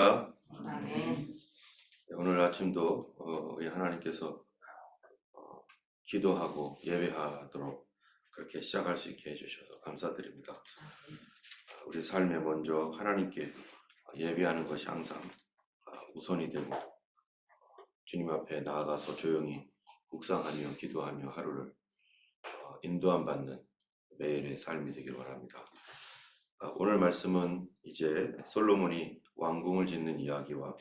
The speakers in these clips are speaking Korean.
아멘. 오늘 아침도 우리 하나님께서 기도하고 예배하도록 그렇게 시작할 수 있게 해주셔서 감사드립니다. 우리 삶에 먼저 하나님께 예배하는 것이 항상 우선이 되고 주님 앞에 나아가서 조용히 묵상하며 기도하며 하루를 인도함 받는 매일의 삶이 되기를 원합니다. 오늘 말씀은 이제 솔로몬이 왕궁을 짓는 이야기와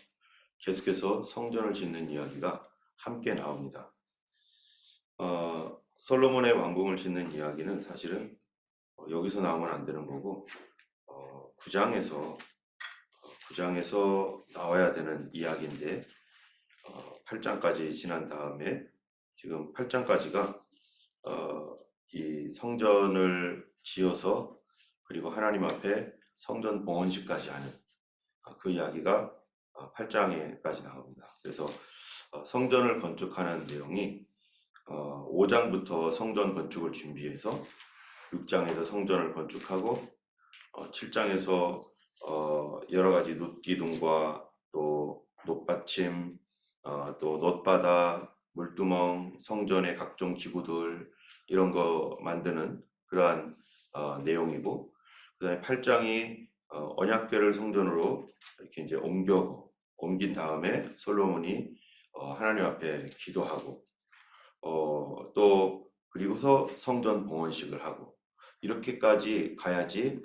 계속해서 성전을 짓는 이야기가 함께 나옵니다. 솔로몬의 왕궁을 짓는 이야기는 사실은 여기서 나오면 안 되는 거고 9장에서 나와야 되는 이야기인데 8장까지 지난 다음에 지금 8장까지가 이 성전을 지어서 그리고 하나님 앞에 성전 봉헌식까지 하는 그 이야기가 8장에까지 나옵니다. 그래서 성전을 건축하는 내용이 5장부터 성전 건축을 준비해서 6장에서 성전을 건축하고 7장에서 여러 가지 놋기둥과 또 놋받침, 또 놋바다, 물두멍, 성전의 각종 기구들 이런 거 만드는 그러한 내용이고, 그다음에 8장이 언약궤를 성전으로 이렇게 이제 옮긴 다음에 솔로몬이 하나님 앞에 기도하고 또 그리고서 성전 봉헌식을 하고 이렇게까지 가야지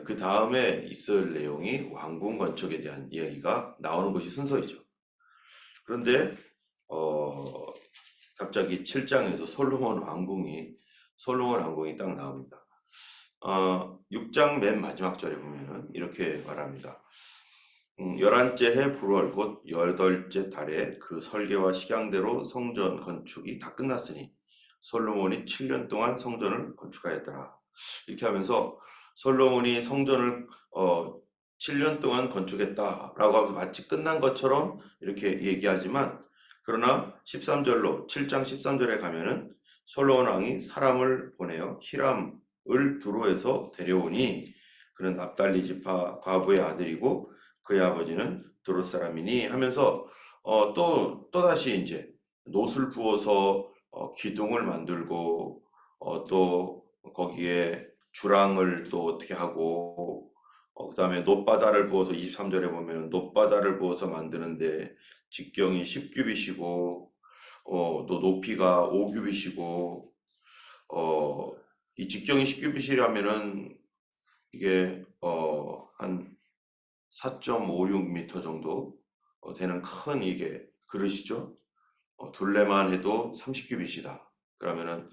그 다음에 있을 내용이 왕궁 건축에 대한 이야기가 나오는 것이 순서이죠. 그런데 갑자기 7장에서 솔로몬 왕궁이 딱 나옵니다. 6장 맨 마지막 절에 보면은 이렇게 말합니다. 11째 해 불월 곧 8째 달에 그 설계와 식양대로 성전 건축이 다 끝났으니 솔로몬이 7년 동안 성전을 건축하였더라. 이렇게 하면서 솔로몬이 성전을 7년 동안 건축했다라고 하면서 마치 끝난 것처럼 이렇게 얘기하지만, 그러나 13절로 7장 13절에 가면은 솔로몬 왕이 사람을 보내어 히람을 두로에서 데려오니 그는 납달리 지파 과부의 아들이고 그의 아버지는 두로 사람이니 하면서 또다시 이제 놋을 부어서 기둥을 만들고 또 거기에 주랑을 또 어떻게 하고 그 다음에 놋바다를 부어서 23절에 보면 놋바다를 부어서 만드는데 직경이 10규빗이고 또 높이가 5규빗이고 이 직경이 10규빗이라면은 이게 한 4.56m 정도 되는 큰 이게 그릇이죠. 둘레만 해도 30규빗이다. 그러면은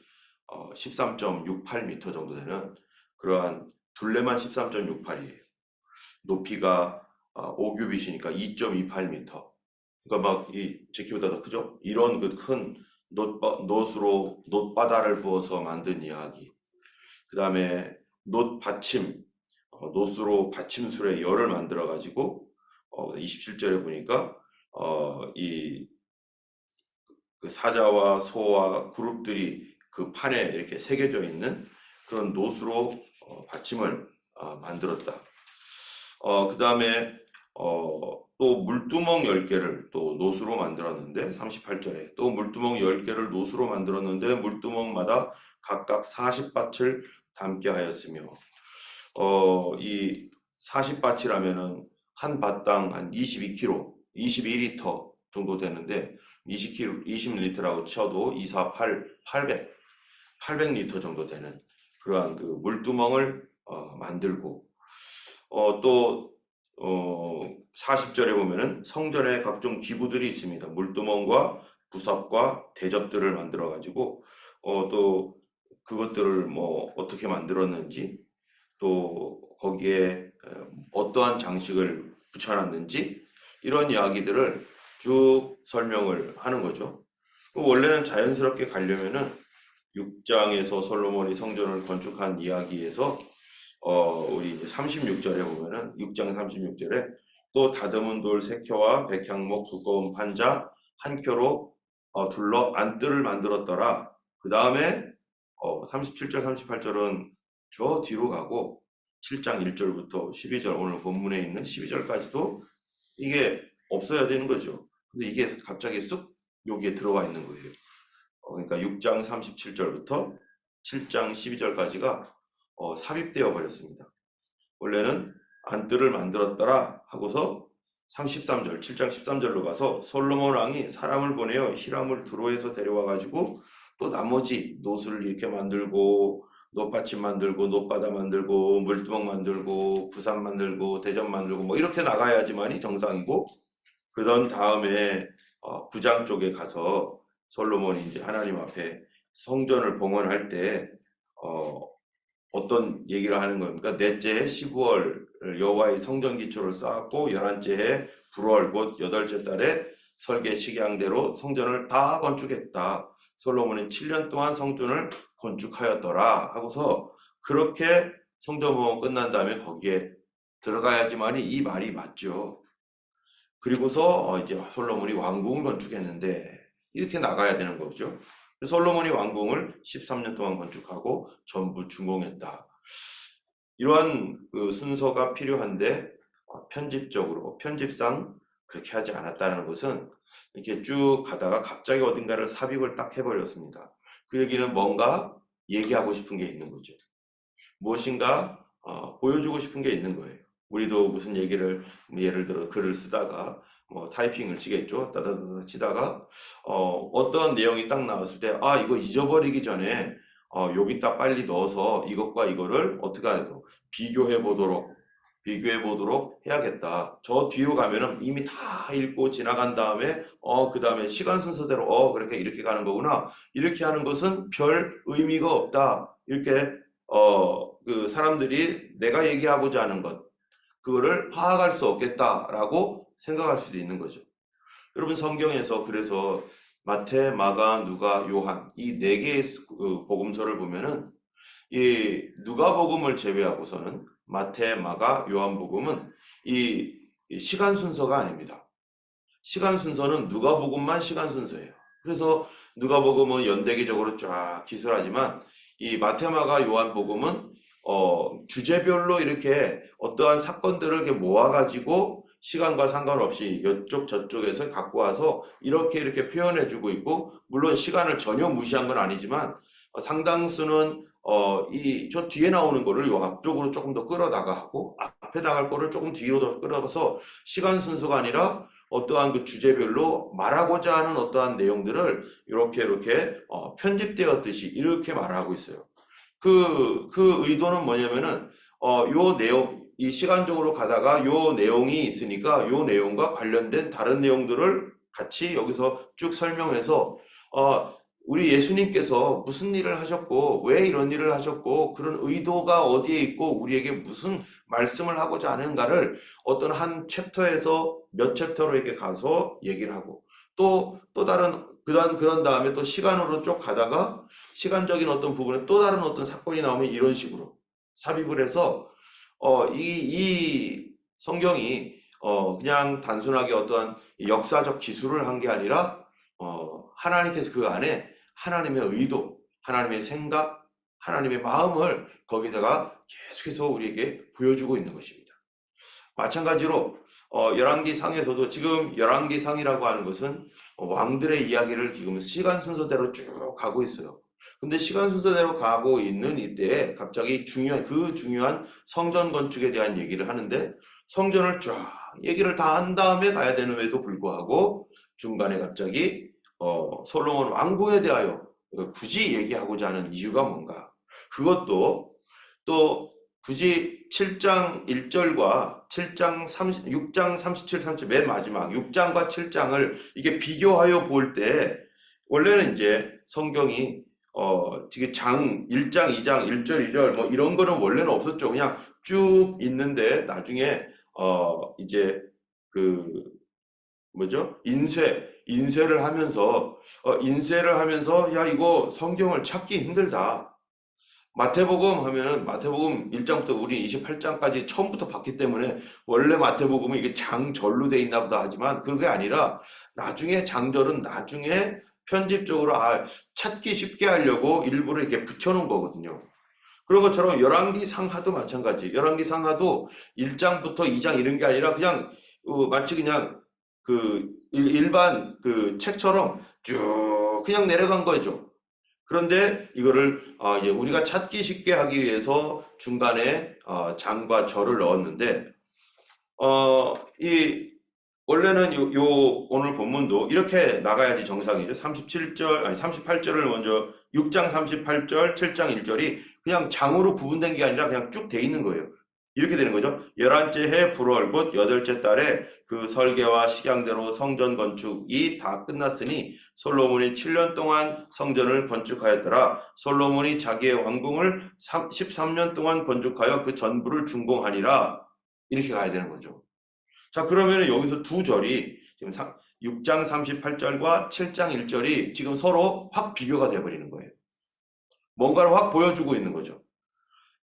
13.68m 정도 되는 그러한 둘레만 13.68이에요. 높이가 5규빗이니까 2.28m. 그러니까 막 제 키보다 더 크죠? 이런 그 큰 놋바다를 부어서 만든 이야기. 그 다음에 놋받침, 놋으로 받침술에 열을 만들어 가지고 27절에 보니까 그 사자와 소와 그룹들이 그 판에 이렇게 새겨져 있는 그런 놋으로 받침을 만들었다. 그 다음에 또 물두멍 10개를 또 놋으로 만들었는데 38절에 또 물두멍 10개를 놋으로 만들었는데 물두멍마다 각각 40밭을 담게 하였으며 이 40밭이라면은 한 밭당 한 22kg, 22리터 정도 되는데 20리터라고 쳐도 800리터 정도 되는 그러한 그 물두멍을 만들고 또 40절에 보면은 성전에 각종 기구들이 있습니다. 물두멍과 부삽과 대접들을 만들어 가지고 또 그것들을 뭐 어떻게 만들었는지 또 거기에 어떠한 장식을 붙여놨는지 이런 이야기들을 쭉 설명을 하는 거죠. 원래는 자연스럽게 가려면은 6장에서 솔로몬이 성전을 건축한 이야기에서 우리 36절에 보면은 6장 36절에 또 다듬은 돌 3켜와 백향목 두꺼운 판자 한 켜로 둘러 안뜰을 만들었더라. 그 다음에 37절 38절은 저 뒤로 가고 7장 1절부터 12절 오늘 본문에 있는 12절까지도 이게 없어야 되는 거죠. 근데 이게 갑자기 쑥 여기에 들어와 있는 거예요. 그러니까 6장 37절부터 7장 12절까지가 삽입되어 버렸습니다. 원래는 안뜰을 만들었더라 하고서 33절, 7장 13절로 가서 솔로몬 왕이 사람을 보내어 히람을 두로에서 데려와 가지고 또 나머지 노수를 이렇게 만들고 놋받침 만들고 놋바다 만들고 물두멍 만들고 부산 만들고 대전 만들고 뭐 이렇게 나가야지만이 정상이고, 그런 다음에 9장 쪽에 가서 솔로몬이 이제 하나님 앞에 성전을 봉헌할 때 어떤 얘기를 하는 겁니까? 넷째 해 15월 여호와의 성전 기초를 쌓았고 11째 해 불월 곧 8째 달에 설계 식양대로 성전을 다 건축했다. 솔로몬이 7년 동안 성전을 건축하였더라 하고서, 그렇게 성전 봉헌 끝난 다음에 거기에 들어가야지만이 이 말이 맞죠. 그리고서 이제 솔로몬이 왕궁을 건축했는데 이렇게 나가야 되는 거죠. 솔로몬이 왕궁을 13년 동안 건축하고 전부 준공했다. 이러한 그 순서가 필요한데 편집상 그렇게 하지 않았다는 것은, 이렇게 쭉 가다가 갑자기 어딘가를 삽입을 딱 해버렸습니다. 그 얘기는 뭔가 얘기하고 싶은 게 있는 거죠. 무엇인가 보여주고 싶은 게 있는 거예요. 우리도 무슨 얘기를, 예를 들어 글을 쓰다가 뭐 타이핑을 치겠죠. 따다다다 치다가 어떠한 내용이 딱 나왔을 때 이거 잊어버리기 전에 여기다 빨리 넣어서 이것과 이거를 어떻게 하죠? 비교해 보도록 해야겠다. 저 뒤로 가면은 이미 다 읽고 지나간 다음에 그 다음에 시간 순서대로 그렇게 이렇게 가는 거구나. 이렇게 하는 것은 별 의미가 없다. 이렇게 그 사람들이 내가 얘기하고자 하는 것, 그거를 파악할 수 없겠다라고 생각할 수도 있는 거죠. 여러분, 성경에서 그래서 마태, 마가, 누가, 요한 이 네 개의 복음서를 보면은 이 누가복음을 제외하고서는 마태, 마가, 요한복음은 이 시간 순서가 아닙니다. 시간 순서는 누가복음만 시간 순서예요. 그래서 누가복음은 연대기적으로 쫙 기술하지만 이 마태, 마가, 요한복음은 주제별로 이렇게 어떠한 사건들을 이렇게 모아가지고 시간과 상관없이 이쪽 저쪽에서 갖고 와서 이렇게 표현해주고 있고, 물론 시간을 전혀 무시한 건 아니지만 상당수는 저 뒤에 나오는 거를 요 앞쪽으로 조금 더 끌어다가 하고, 앞에 나갈 거를 조금 뒤로 더 끌어가서 시간 순서가 아니라 어떠한 그 주제별로 말하고자 하는 어떠한 내용들을 이렇게 편집되었듯이 이렇게 말하고 있어요. 그 의도는 뭐냐면은 요 내용, 이 시간적으로 가다가 요 내용이 있으니까 요 내용과 관련된 다른 내용들을 같이 여기서 쭉 설명해서 우리 예수님께서 무슨 일을 하셨고 왜 이런 일을 하셨고 그런 의도가 어디에 있고 우리에게 무슨 말씀을 하고자 하는가를 어떤 한 챕터에서 몇 챕터로 이렇게 가서 얘기를 하고, 또 다른 그런 다음에 또 시간으로 쭉 가다가 시간적인 어떤 부분에 또 다른 어떤 사건이 나오면 이런 식으로 삽입을 해서 이 성경이 그냥 단순하게 어떠한 역사적 기술을 한 게 아니라 하나님께서 그 안에 하나님의 의도, 하나님의 생각, 하나님의 마음을 거기다가 계속해서 우리에게 보여주고 있는 것입니다. 마찬가지로 열왕기상에서도 지금 열왕기상이라고 하는 것은 왕들의 이야기를 지금 시간 순서대로 쭉 가고 있어요. 근데 시간 순서대로 가고 있는 이때에 갑자기 중요한 성전 건축에 대한 얘기를 하는데, 성전을 쫙 얘기를 다 한 다음에 가야 되는데도 불구하고 중간에 갑자기 솔로몬 왕궁에 대하여 굳이 얘기하고자 하는 이유가 뭔가, 그것도 또 굳이 7장 1절과 6장 37, 37, 맨 마지막 6장과 7장을 이게 비교하여 볼 때, 원래는 이제 성경이 지금 1장, 2장, 1절, 2절 뭐 이런 거는 원래는 없었죠. 그냥 쭉 있는데 나중에 이제 인쇄를 하면서 야 이거 성경을 찾기 힘들다. 마태복음 하면은 마태복음 1장부터 우리 28장까지 처음부터 봤기 때문에 원래 마태복음은 이게 장절로 돼 있나 보다 하지만 그게 아니라 나중에 장절은 나중에 편집적으로 찾기 쉽게 하려고 일부러 이렇게 붙여놓은 거거든요. 그런 것처럼 열왕기상하도 마찬가지. 열왕기상하도 1장부터 2장 이런 게 아니라 그냥 마치 그냥 그 일반 그 책처럼 쭉 그냥 내려간 거죠. 그런데 이거를 이제 우리가 찾기 쉽게 하기 위해서 중간에 장과 절을 넣었는데 이 원래는 요 오늘 본문도 이렇게 나가야지 정상이죠. 37절 아니 38절을 먼저 6장 38절, 7장 1절이 그냥 장으로 구분된 게 아니라 그냥 쭉 돼 있는 거예요. 이렇게 되는 거죠. 11째 해 불월 곧 8째 달에 그 설계와 식양대로 성전 건축이 다 끝났으니 솔로몬이 7년 동안 성전을 건축하였더라. 솔로몬이 자기의 왕궁을 13년 동안 건축하여 그 전부를 준공하니라. 이렇게 가야 되는 거죠. 자, 그러면 여기서 두 절이 지금 6장 38절과 7장 1절이 지금 서로 확 비교가 돼버리는 거예요. 뭔가를 확 보여주고 있는 거죠.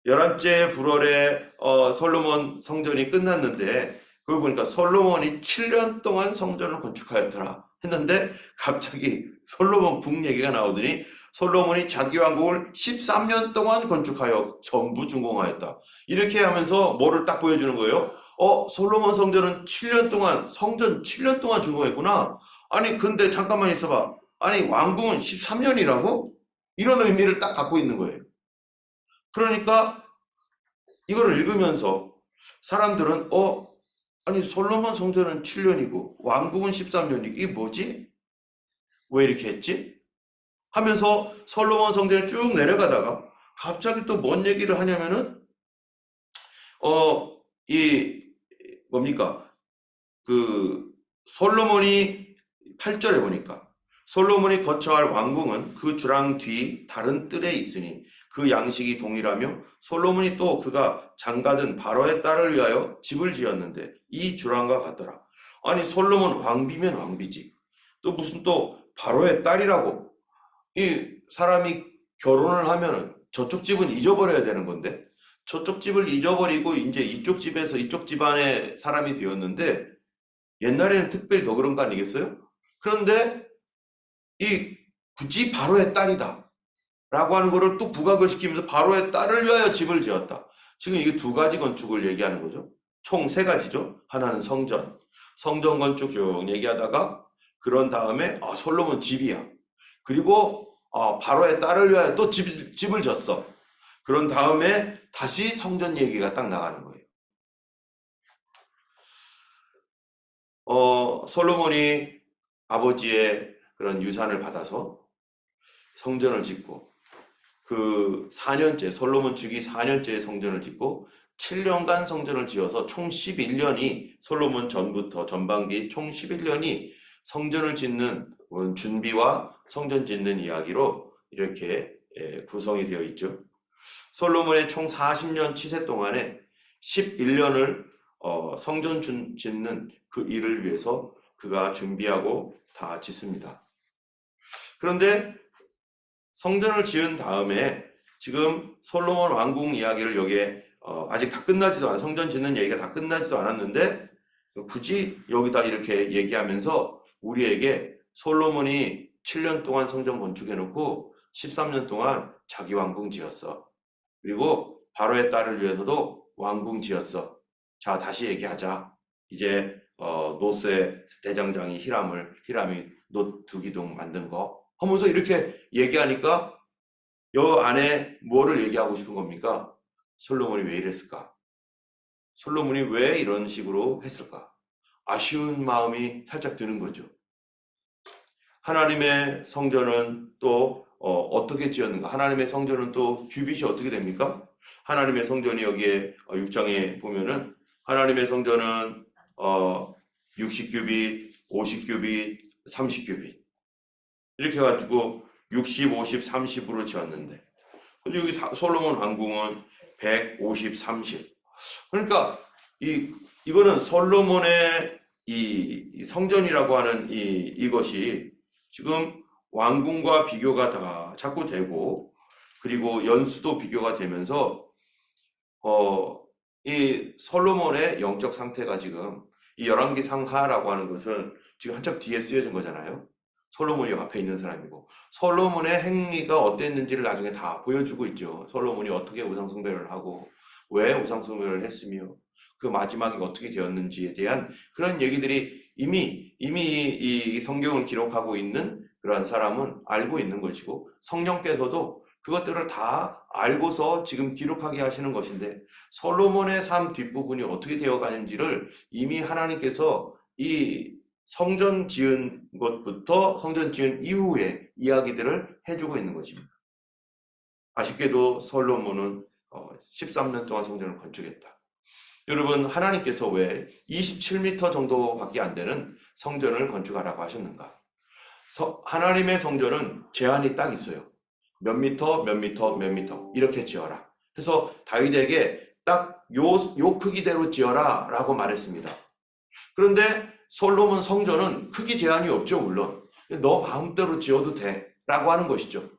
11째 불월에 솔로몬 성전이 끝났는데 그걸 보니까 솔로몬이 7년 동안 성전을 건축하였더라 했는데 갑자기 솔로몬 궁 얘기가 나오더니 솔로몬이 자기 왕국을 13년 동안 건축하여 전부 준공하였다. 이렇게 하면서 뭐를 딱 보여주는 거예요? 솔로몬 성전은 7년 동안 성전 7년 동안 준공했구나. 아니 근데 잠깐만 있어봐. 아니 왕궁은 13년이라고? 이런 의미를 딱 갖고 있는 거예요. 그러니까 이걸 읽으면서 사람들은 아니 솔로몬 성전은 7년이고 왕궁은 13년이고 이게 뭐지? 왜 이렇게 했지? 하면서 솔로몬 성전에 쭉 내려가다가 갑자기 또 뭔 얘기를 하냐면은 이 뭡니까? 그 솔로몬이 8절에 보니까 솔로몬이 거처할 왕궁은 그 주랑 뒤 다른 뜰에 있으니 그 양식이 동일하며 솔로몬이 또 그가 장가든 바로의 딸을 위하여 집을 지었는데 이 주랑과 같더라. 아니 솔로몬 왕비면 왕비지. 또 무슨 또 바로의 딸이라고. 이 사람이 결혼을 하면은 저쪽 집은 잊어버려야 되는 건데 저쪽 집을 잊어버리고 이제 이쪽 집에서 이쪽 집안의 사람이 되었는데 옛날에는 특별히 더 그런 거 아니겠어요? 그런데 이 굳이 바로의 딸이다 라고 하는 거를 또 부각을 시키면서 바로의 딸을 위하여 집을 지었다. 지금 이게 두 가지 건축을 얘기하는 거죠. 총 세 가지죠. 하나는 성전 건축 쭉 얘기하다가 그런 다음에 솔로몬 집이야. 그리고 바로의 딸을 위하여 또 집을 졌어. 그런 다음에 다시 성전 얘기가 딱 나가는 거예요. 솔로몬이 아버지의 그런 유산을 받아서 성전을 짓고 그 4년째 솔로몬 주기 4년째 성전을 짓고 7년간 성전을 지어서 총 11년이 솔로몬 전부터 전반기 총 11년이 성전을 짓는 준비와 성전 짓는 이야기로 이렇게 구성이 되어 있죠. 솔로몬의 총 40년 치세 동안에 11년을 성전 짓는 그 일을 위해서 그가 준비하고 다 짓습니다. 그런데 성전을 지은 다음에 지금 솔로몬 왕궁 이야기를 여기에 아직 다 끝나지도 않아 성전 짓는 얘기가 다 끝나지도 않았는데 굳이 여기다 이렇게 얘기하면서 우리에게 솔로몬이 7년 동안 성전 건축해놓고 13년 동안 자기 왕궁 지었어. 그리고 바로의 딸을 위해서도 왕궁 지었어. 자, 다시 얘기하자. 이제 노스의 대장장이 히람이 노 두 기둥 만든 거 하면서 이렇게 얘기하니까 여 안에 뭐를 얘기하고 싶은 겁니까? 솔로몬이 왜 이랬을까? 솔로몬이 왜 이런 식으로 했을까? 아쉬운 마음이 살짝 드는 거죠. 하나님의 성전은 또 어떻게 지었는가? 하나님의 성전은 또 규빗이 어떻게 됩니까? 하나님의 성전이 여기에 6장에 보면은 하나님의 성전은 60규빗, 50규빗, 30규빗 이렇게 해가지고 60, 50, 30으로 지었는데 근데 여기 솔로몬 왕궁은 150, 30 그러니까 이거는 솔로몬의 이 성전이라고 하는 이것이 지금 왕궁과 비교가 다 자꾸 되고 그리고 연수도 비교가 되면서 이 솔로몬의 영적 상태가 지금 이 열왕기 상하라고 하는 것은 지금 한참 뒤에 쓰여진 거잖아요. 솔로몬이 앞에 있는 사람이고 솔로몬의 행위가 어땠는지를 나중에 다 보여주고 있죠. 솔로몬이 어떻게 우상숭배를 하고 왜 우상숭배를 했으며 그 마지막이 어떻게 되었는지에 대한 그런 얘기들이 이미 이 성경을 기록하고 있는 그러한 사람은 알고 있는 것이고, 성령께서도 그것들을 다 알고서 지금 기록하게 하시는 것인데, 솔로몬의 삶 뒷부분이 어떻게 되어가는지를 이미 하나님께서 이 성전 지은 것부터 성전 지은 이후의 이야기들을 해주고 있는 것입니다. 아쉽게도 솔로몬은 13년 동안 성전을 건축했다. 여러분, 하나님께서 왜 27m 정도밖에 안 되는 성전을 건축하라고 하셨는가? 하나님의 성전은 제한이 딱 있어요. 몇 미터, 몇 미터, 몇 미터 이렇게 지어라. 그래서 다윗에게 딱 요 크기대로 지어라 라고 말했습니다. 그런데 솔로몬 성전은 크기 제한이 없죠. 물론 너 마음대로 지어도 돼 라고 하는 것이죠.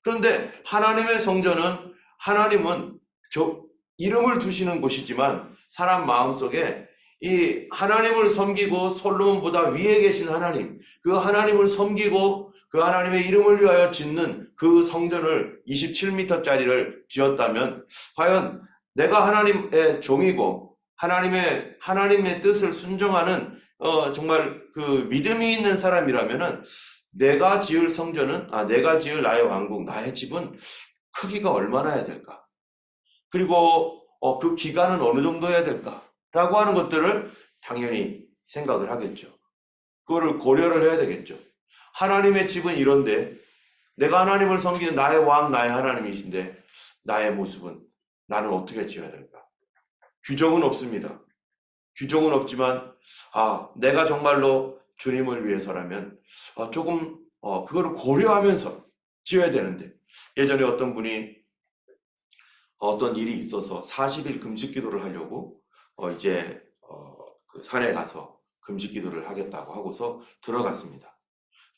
그런데 하나님의 성전은, 하나님은 이름을 두시는 곳이지만 사람 마음속에 이 하나님을 섬기고 솔로몬보다 위에 계신 하나님, 그 하나님을 섬기고 그 하나님의 이름을 위하여 짓는 그 성전을 27m짜리를 지었다면, 과연 내가 하나님의 종이고 하나님의 뜻을 순종하는 정말 그 믿음이 있는 사람이라면은, 내가 지을 성전은, 내가 지을 나의 왕국, 나의 집은 크기가 얼마나 해야 될까? 그리고 그 기간은 어느 정도 해야 될까? 라고 하는 것들을 당연히 생각을 하겠죠. 그거를 고려를 해야 되겠죠. 하나님의 집은 이런데, 내가 하나님을 섬기는 나의 왕, 나의 하나님이신데, 나의 모습은 나는 어떻게 지어야 될까? 규정은 없습니다. 규정은 없지만, 내가 정말로 주님을 위해서라면 조금 그거를 고려하면서 지어야 되는데, 예전에 어떤 분이 어떤 일이 있어서 40일 금식 기도를 하려고 그 산에 가서 금식 기도를 하겠다고 하고서 들어갔습니다.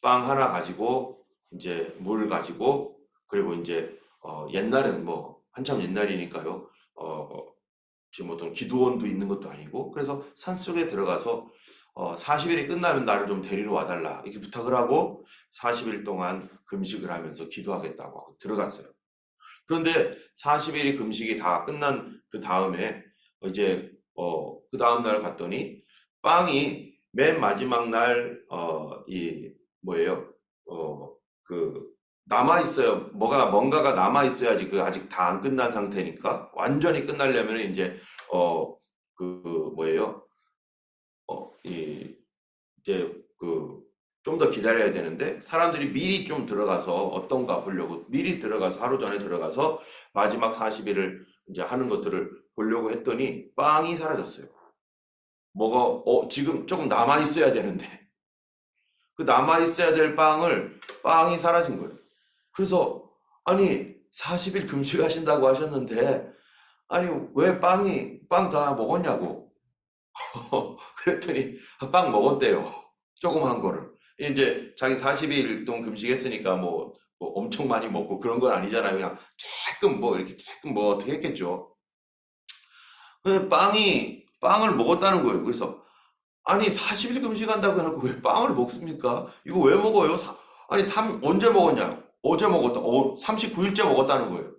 빵 하나 가지고, 이제 물 가지고, 그리고 이제 옛날은 뭐 한참 옛날이니까요. 지금 어떤 기도원도 있는 것도 아니고, 그래서 산속에 들어가서 40일이 끝나면 나를 좀 데리러 와달라 이렇게 부탁을 하고 40일 동안 금식을 하면서 기도하겠다고 하고 들어갔어요. 그런데 40일이 금식이 다 끝난 그 다음에 이제 그 다음 날 갔더니 빵이 맨 마지막 날 남아 있어요. 뭔가가 남아 있어야지, 그 아직 다 안 끝난 상태니까. 완전히 끝나려면 이제 이제 좀 더 기다려야 되는데, 사람들이 미리 좀 들어가서 어떤가 보려고 미리 들어가서 하루 전에 들어가서 마지막 40일을 이제 하는 것들을 보려고 했더니 빵이 사라졌어요. 지금 조금 남아 있어야 되는데, 그 남아 있어야 될 빵이 사라진 거예요. 그래서 아니 40일 금식하신다고 하셨는데, 아니 왜 빵 다 먹었냐고. 그랬더니 빵 먹었대요. 조그만 거를. 이제 자기 40일 동안 금식했으니까 뭐 엄청 많이 먹고 그런 건 아니잖아요. 그냥 조금 어떻게 했겠죠. 근데 빵을 먹었다는 거예요. 그래서 아니 40일 금식한다고 해놓고 왜 빵을 먹습니까? 이거 왜 먹어요? 언제 먹었냐? 어제 먹었다. 39일째 먹었다는 거예요.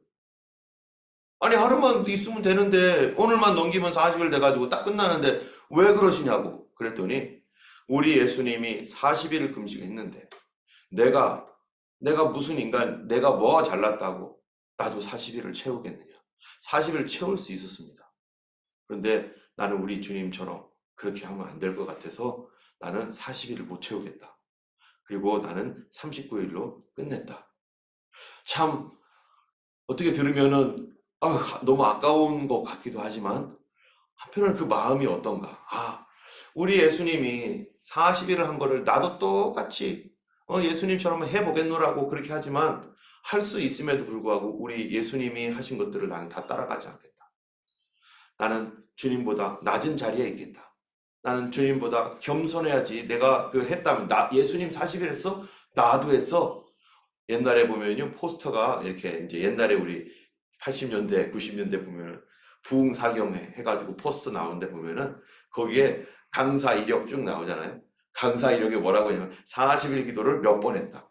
아니 하루만 있으면 되는데 오늘만 넘기면 40일 돼가지고 딱 끝나는데 왜 그러시냐고. 그랬더니 우리 예수님이 40일을 금식했는데 내가 무슨 인간, 내가 뭐가 잘났다고 나도 40일을 채우겠느냐. 40일 채울 수 있었습니다. 그런데 나는 우리 주님처럼 그렇게 하면 안 될 것 같아서 나는 40일을 못 채우겠다. 그리고 나는 39일로 끝냈다. 참 어떻게 들으면은 너무 아까운 것 같기도 하지만, 한편으로는 그 마음이 어떤가. 우리 예수님이 40일을 한 거를 나도 똑같이 예수님처럼 해보겠노라고 그렇게 하지만, 할 수 있음에도 불구하고 우리 예수님이 하신 것들을 나는 다 따라가지 않겠다. 나는 주님보다 낮은 자리에 있겠다. 나는 주님보다 겸손해야지. 내가 했다면, 예수님 40일 했어? 나도 했어. 옛날에 보면요, 포스터가 이렇게, 이제 옛날에 우리 80년대, 90년대 보면 부흥사경회 해가지고 포스터 나오는데 보면은 거기에 강사 이력 쭉 나오잖아요. 강사 이력에 뭐라고 하냐면 40일 기도를 몇 번 했다.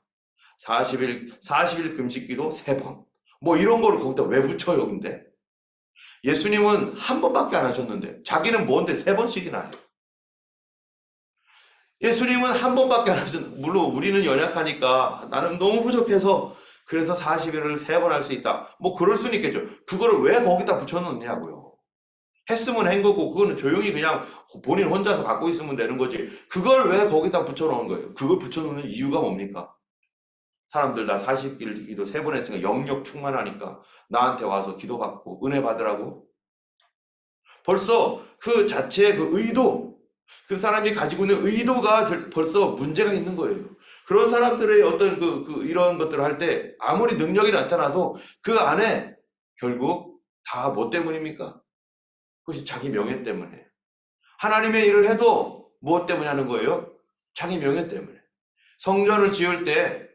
40일 금식 기도 3번. 뭐 이런 거를 거기다 왜 붙여요, 근데? 예수님은 한 번밖에 안 하셨는데 자기는 뭔데 세 번씩이나 해요. 예수님은 한 번밖에 안 하셨는데, 물론 우리는 연약하니까 나는 너무 부족해서 그래서 40일을 세 번 할 수 있다. 뭐 그럴 수는 있겠죠. 그거를 왜 거기다 붙여놓느냐고요. 했으면 한 거고 그거는 조용히 그냥 본인 혼자서 갖고 있으면 되는 거지. 그걸 왜 거기다 붙여놓은 거예요? 그걸 붙여놓는 이유가 뭡니까? 사람들 다 40일 기도 세 번 했으니까 영역 충만하니까 나한테 와서 기도받고 은혜 받으라고? 벌써 그 자체의 그 의도, 그 사람이 가지고 있는 의도가 벌써 문제가 있는 거예요. 그런 사람들의 어떤 이런 것들을 할 때 아무리 능력이 나타나도 그 안에 결국 다 뭐 때문입니까? 그것이 자기 명예 때문에. 하나님의 일을 해도 무엇 때문에 하는 거예요? 자기 명예 때문에. 성전을 지을 때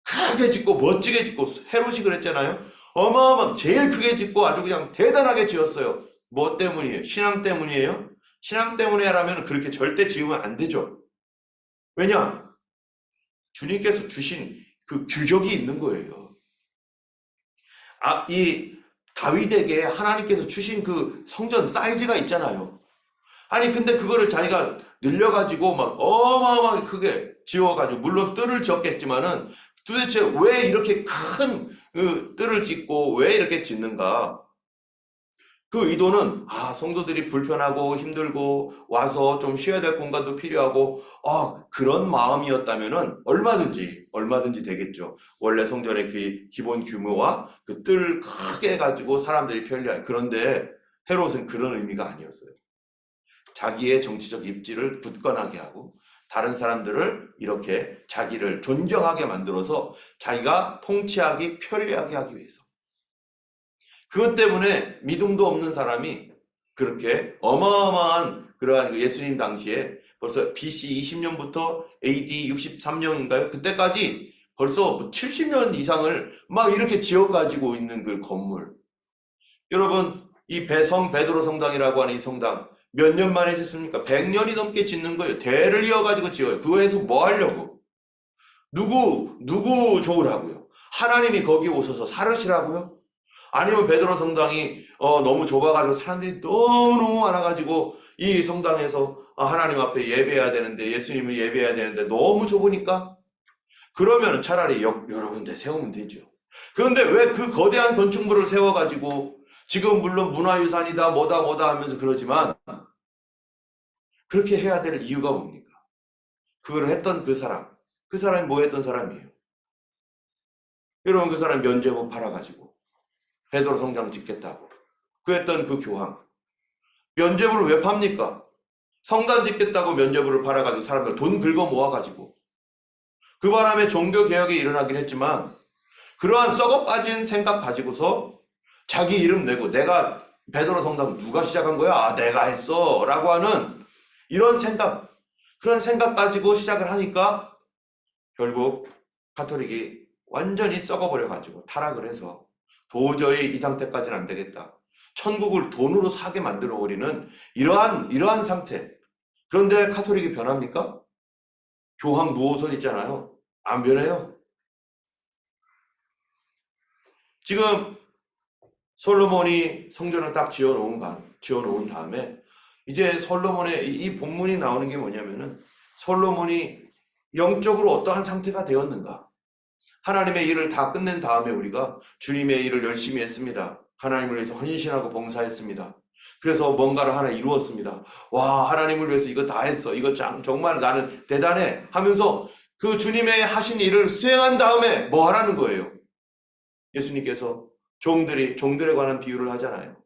크게 짓고 멋지게 짓고 헤롯이 그랬잖아요. 어마어마하게 제일 크게 짓고 아주 그냥 대단하게 지었어요. 뭐 때문이에요? 신앙 때문이에요? 신앙 때문에라면 그렇게 절대 지으면 안 되죠. 왜냐? 주님께서 주신 그 규격이 있는 거예요. 이 다윗에게 하나님께서 주신 그 성전 사이즈가 있잖아요. 아니 근데 그거를 자기가 늘려가지고 막 어마어마하게 크게 지어가지고 물론 뜰을 지었겠지만은 도대체 왜 이렇게 큰 그 뜰을 짓고 왜 이렇게 짓는가? 그 의도는 성도들이 불편하고 힘들고 와서 좀 쉬어야 될 공간도 필요하고 그런 마음이었다면은 얼마든지 되겠죠. 원래 성전의 그 기본 규모와 그 뜰 크게 해가지고 사람들이 편리할. 그런데 헤롯은 그런 의미가 아니었어요. 자기의 정치적 입지를 굳건하게 하고 다른 사람들을 이렇게 자기를 존경하게 만들어서 자기가 통치하기 편리하게 하기 위해서. 그것 때문에 믿음도 없는 사람이 그렇게 어마어마한 그러한 예수님 당시에 벌써 BC 20년부터 AD 63년인가요? 그때까지 벌써 70년 이상을 막 이렇게 지어가지고 있는 그 건물. 여러분, 이 베드로 성당이라고 하는 이 성당 몇 년 만에 짓습니까? 100년이 넘게 짓는 거예요. 대를 이어가지고 지어요. 그거에서 뭐 하려고? 누구 좋으라고요? 하나님이 거기 오셔서 살으시라고요? 아니면 베드로 성당이 너무 좁아가지고 사람들이 너무너무 많아가지고 이 성당에서 하나님 앞에 예배해야 되는데 예수님을 예배해야 되는데 너무 좁으니까? 그러면 차라리 여러 군데 세우면 되죠. 그런데 왜 그 거대한 건축물을 세워가지고 지금 물론 문화유산이다 뭐다 하면서 그러지만 그렇게 해야 될 이유가 뭡니까? 그걸 했던 그 사람이 뭐 했던 사람이에요? 여러분 그 사람 면죄부 팔아가지고 베드로 성당 짓겠다고 그 했던 그 교황 면죄부를 왜 팝니까? 성당 짓겠다고 면죄부를 팔아가지고 사람들 돈 긁어 모아가지고 그 바람에 종교개혁이 일어나긴 했지만 그러한 썩어 빠진 생각 가지고서 자기 이름 내고 내가 베드로 성당 누가 시작한 거야? 내가 했어 라고 하는 이런 생각 그런 생각 가지고 시작을 하니까 결국 가톨릭이 완전히 썩어버려가지고 타락을 해서 도저히 이 상태까지는 안 되겠다. 천국을 돈으로 사게 만들어버리는 이러한 상태. 그런데 가톨릭이 변합니까? 교황 무호선 있잖아요. 안 변해요. 지금 솔로몬이 성전을 딱 지어놓은 다음에 이제 솔로몬의 이 본문이 나오는 게 뭐냐면은 솔로몬이 영적으로 어떠한 상태가 되었는가? 하나님의 일을 다 끝낸 다음에 우리가 주님의 일을 열심히 했습니다. 하나님을 위해서 헌신하고 봉사했습니다. 그래서 뭔가를 하나 이루었습니다. 와, 하나님을 위해서 이거 다 했어. 이거 정말 나는 대단해 하면서 그 주님의 하신 일을 수행한 다음에 뭐 하라는 거예요? 예수님께서 종들에 관한 비유를 하잖아요.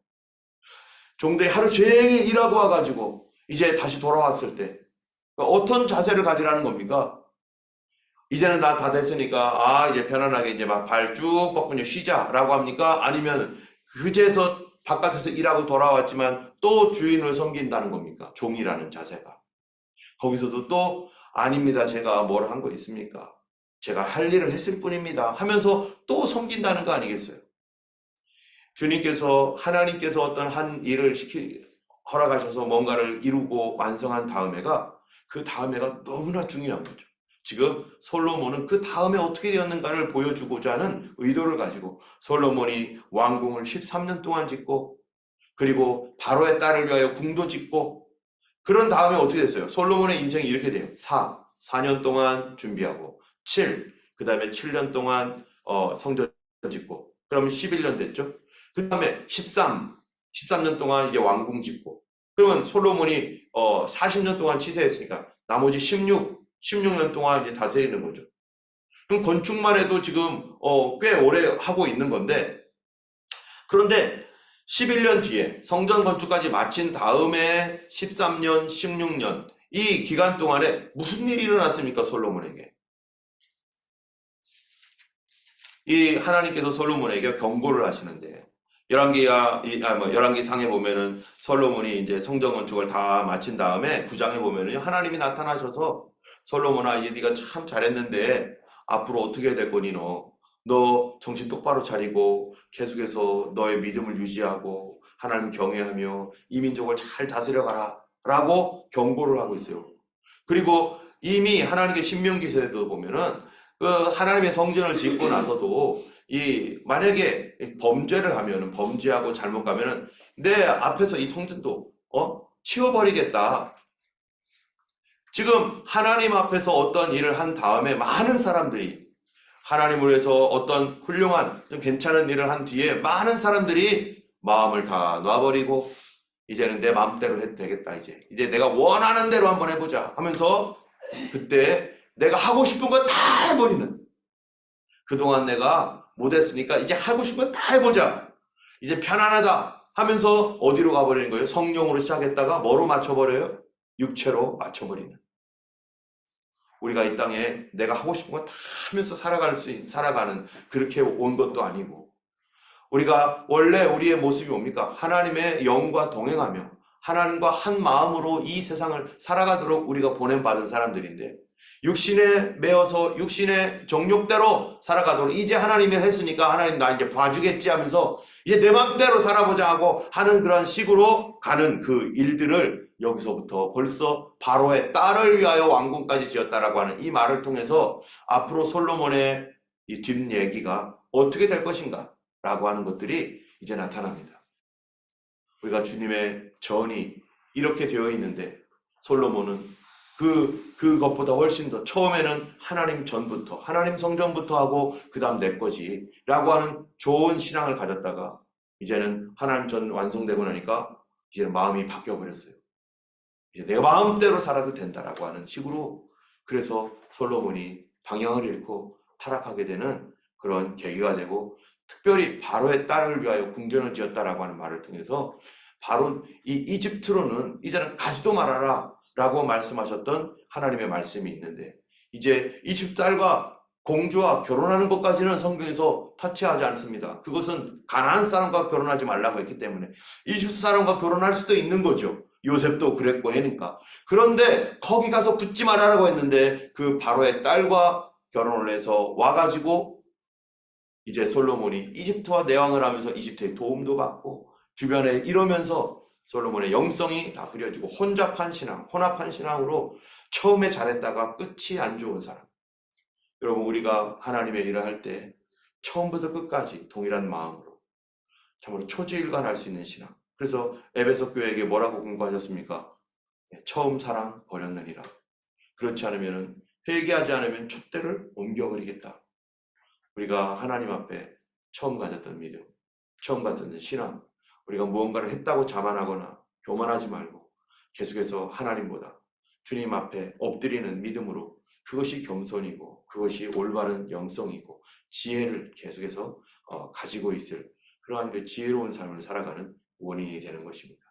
종들이 하루 종일 일하고 와가지고 이제 다시 돌아왔을 때 어떤 자세를 가지라는 겁니까? 이제는 나 다 됐으니까 이제 편안하게 이제 막 발 쭉 뻗고 쉬자라고 합니까? 아니면 그제서 바깥에서 일하고 돌아왔지만 또 주인을 섬긴다는 겁니까? 종이라는 자세가. 거기서도 또 아닙니다. 제가 뭘 한 거 있습니까? 제가 할 일을 했을 뿐입니다. 하면서 또 섬긴다는 거 아니겠어요? 하나님께서 어떤 한 일을 허락하셔서 뭔가를 이루고 완성한 그 다음에가 너무나 중요한 거죠. 지금 솔로몬은 그 다음에 어떻게 되었는가를 보여주고자 하는 의도를 가지고 솔로몬이 왕궁을 13년 동안 짓고 그리고 바로의 딸을 위하여 궁도 짓고, 그런 다음에 어떻게 됐어요? 솔로몬의 인생이 이렇게 돼요. 4년 동안 준비하고, 그 다음에 7년 동안 성전 짓고, 그러면 11년 됐죠? 그 다음에 13년 동안 이제 왕궁 짓고, 그러면 솔로몬이 40년 동안 치세했으니까 나머지 16년 동안 이제 다스리는 거죠. 그럼 건축만 해도 지금 꽤 오래 하고 있는 건데, 그런데 11년 뒤에 성전 건축까지 마친 다음에 13년, 16년 이 기간 동안에 무슨 일이 일어났습니까? 솔로몬에게. 이 하나님께서 솔로몬에게 경고를 하시는데, 열왕기 상에 보면은 솔로몬이 이제 성전 건축을 다 마친 다음에 9장에 보면은 하나님이 나타나셔서 솔로몬아, 이제 네가 참 잘했는데 앞으로 어떻게 될 거니? 너 정신 똑바로 차리고 계속해서 너의 믿음을 유지하고 하나님 경외하며 이 민족을 잘 다스려가라 라고 경고를 하고 있어요. 그리고 이미 하나님의 신명기서에도 보면은 그 하나님의 성전을 짓고 나서도 만약에 범죄를 하면은, 범죄하고 잘못 가면은 내 앞에서 이 성전도 치워버리겠다. 지금 하나님 앞에서 어떤 일을 한 다음에 많은 사람들이, 하나님을 위해서 어떤 훌륭한 좀 괜찮은 일을 한 뒤에 많은 사람들이 마음을 다 놔버리고 이제는 내 마음대로 해도 되겠다. 이제 내가 원하는 대로 한번 해보자 하면서 그때 내가 하고 싶은 거 다 해버리는, 그동안 내가 못했으니까 이제 하고 싶은 거 다 해보자, 이제 편안하다 하면서 어디로 가버리는 거예요? 성령으로 시작했다가 뭐로 맞춰버려요? 육체로 맞춰버리는. 우리가 이 땅에 내가 하고 싶은 거 다 하면서 살아가는 그렇게 온 것도 아니고, 우리가 원래 우리의 모습이 뭡니까? 하나님의 영과 동행하며 하나님과 한 마음으로 이 세상을 살아가도록 우리가 보냄받은 사람들인데, 육신에 매어서 육신의 정욕대로 살아가도록, 이제 하나님이 했으니까 하나님 나 이제 봐주겠지 하면서 이제 내 맘대로 살아보자 하고 하는 그런 식으로 가는 그 일들을 여기서부터 벌써 바로의 딸을 위하여 왕궁까지 지었다라고 하는 이 말을 통해서 앞으로 솔로몬의 이 뒷얘기가 어떻게 될 것인가 라고 하는 것들이 이제 나타납니다. 우리가 주님의 전이 이렇게 되어 있는데, 솔로몬은 그것보다 훨씬 더 처음에는 하나님 전부터, 하나님 성전부터 하고 그 다음 내 거지 라고 하는 좋은 신앙을 가졌다가 이제는 하나님 전 완성되고 나니까 이제는 마음이 바뀌어버렸어요. 이제 내 마음대로 살아도 된다라고 하는 식으로, 그래서 솔로몬이 방향을 잃고 타락하게 되는 그런 계기가 되고, 특별히 바로의 딸을 위하여 궁전을 지었다라고 하는 말을 통해서 바로 이 이집트로는 이제는 가지도 말아라 라고 말씀하셨던 하나님의 말씀이 있는데, 이제 이집트 딸과 공주와 결혼하는 것까지는 성경에서 터치하지 않습니다. 그것은 가나안 사람과 결혼하지 말라고 했기 때문에 이집트 사람과 결혼할 수도 있는 거죠. 요셉도 그랬고 하니까. 그런데 거기 가서 붙지 말아라고 했는데 그 바로의 딸과 결혼을 해서 와가지고 이제 솔로몬이 이집트와 내왕을 하면서 이집트의 도움도 받고 주변에 이러면서 솔로몬의 영성이 다 흐려지고 혼합한 신앙으로 처음에 잘했다가 끝이 안 좋은 사람. 여러분, 우리가 하나님의 일을 할 때 처음부터 끝까지 동일한 마음으로 참으로 초지일관할 수 있는 신앙. 그래서 에베소 교회에게 뭐라고 공고하셨습니까? 처음 사랑 버렸느니라. 그렇지 않으면, 회개하지 않으면 촛대를 옮겨버리겠다. 우리가 하나님 앞에 처음 가졌던 믿음, 처음 가졌던 신앙, 우리가 무언가를 했다고 자만하거나 교만하지 말고 계속해서 하나님보다 주님 앞에 엎드리는 믿음으로, 그것이 겸손이고 그것이 올바른 영성이고 지혜를 계속해서 가지고 있을 그러한 그 지혜로운 삶을 살아가는 원인이 되는 것입니다.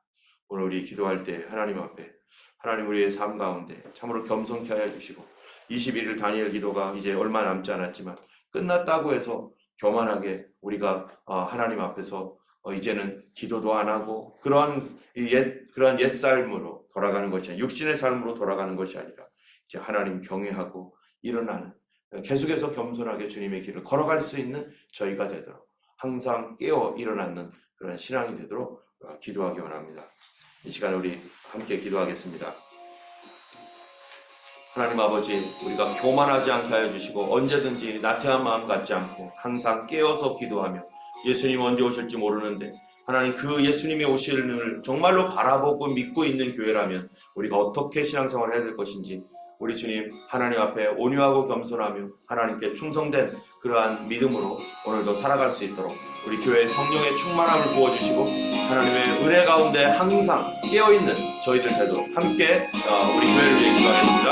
오늘 우리 기도할 때 하나님 앞에, 하나님 우리의 삶 가운데 참으로 겸손케 하여 주시고, 21일 다니엘 기도가 이제 얼마 남지 않았지만 끝났다고 해서 교만하게 우리가 하나님 앞에서 이제는 기도도 안 하고 그러한 옛 삶으로 돌아가는 것이 아니라, 육신의 삶으로 돌아가는 것이 아니라 이제 하나님 경외하고 일어나는, 계속해서 겸손하게 주님의 길을 걸어갈 수 있는 저희가 되도록 항상 깨어 일어나는 그런 신앙이 되도록 기도하기 원합니다. 이 시간 우리 함께 기도하겠습니다. 하나님 아버지, 우리가 교만하지 않게 하여 주시고 언제든지 나태한 마음 갖지 않고 항상 깨어서 기도하며, 예수님 언제 오실지 모르는데 하나님 그 예수님이 오시는 정말로 바라보고 믿고 있는 교회라면 우리가 어떻게 신앙생활을 해야 될 것인지 우리 주님 하나님 앞에 온유하고 겸손하며 하나님께 충성된 그러한 믿음으로 오늘도 살아갈 수 있도록 우리 교회의 성령의 충만함을 부어주시고 하나님의 은혜 가운데 항상 깨어있는 저희들 되도록 함께 우리 교회를 위해 기도하겠습니다.